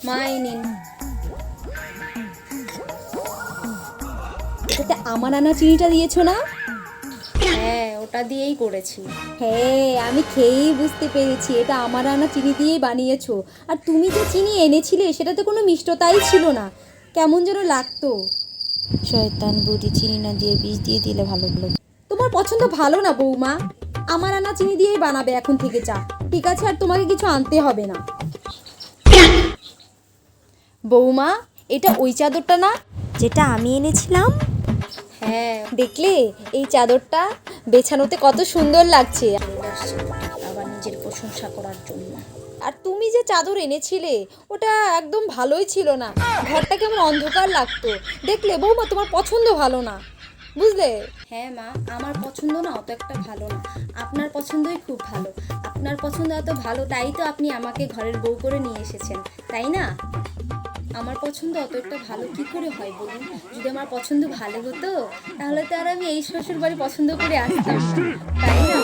মা এই নিন। এটাতে আমার আনা চিনিটা দিয়েছো না? হ্যাঁ, ওটা দিয়েই করেছি। হ্যাঁ, আমি খেয়েই বুঝতে পেরেছি এটা আমার আনা চিনি দিয়েই বানিয়েছো। আর তুমি যে চিনি এনেছিলে সেটাতে কোনো মিষ্টতাই ছিল না, কেমন যেন লাগতো। শয়তান বুড়ি, চিনি না দিয়ে বিষ দিয়ে দিলে ভালো হলো। তোমার পছন্দ ভালো না বৌমা, আমার আনা চিনি দিয়েই বানাবে এখন থেকে চা, ঠিক আছে? আর তোমাকে কিছু আনতে হবে না। বৌমা, এটা ওই চাদরটা না যেটা আমি এনেছিলাম? হ্যাঁ, দেখলে এই চাদরটা বেছানোতে কত সুন্দর লাগছে, আবার নিজের প্রশংসা করার জন্য। আর তুমি যে চাদর এনেছিলে ওটা একদম ভালোই ছিল না, ঘরটা কেমন অন্ধকার লাগতো। দেখলে বৌমা, তোমার পছন্দ ভালো না, বুঝলে? হ্যাঁ মা, আমার পছন্দ না অত একটা ভালো না, আপনার পছন্দই খুব ভালো। আপনার পছন্দ এত ভালো তাই তো আপনি আমাকে ঘরের বউ করে নিয়ে এসেছেন, তাই না? আমার পছন্দ অত একটা ভালো কি করে হয় বলুন? যদি আমার পছন্দ ভালো হতো তাহলে তো আর আমি এই শ্বশুর বাড়ি পছন্দ করে আসতাম না, তাই না?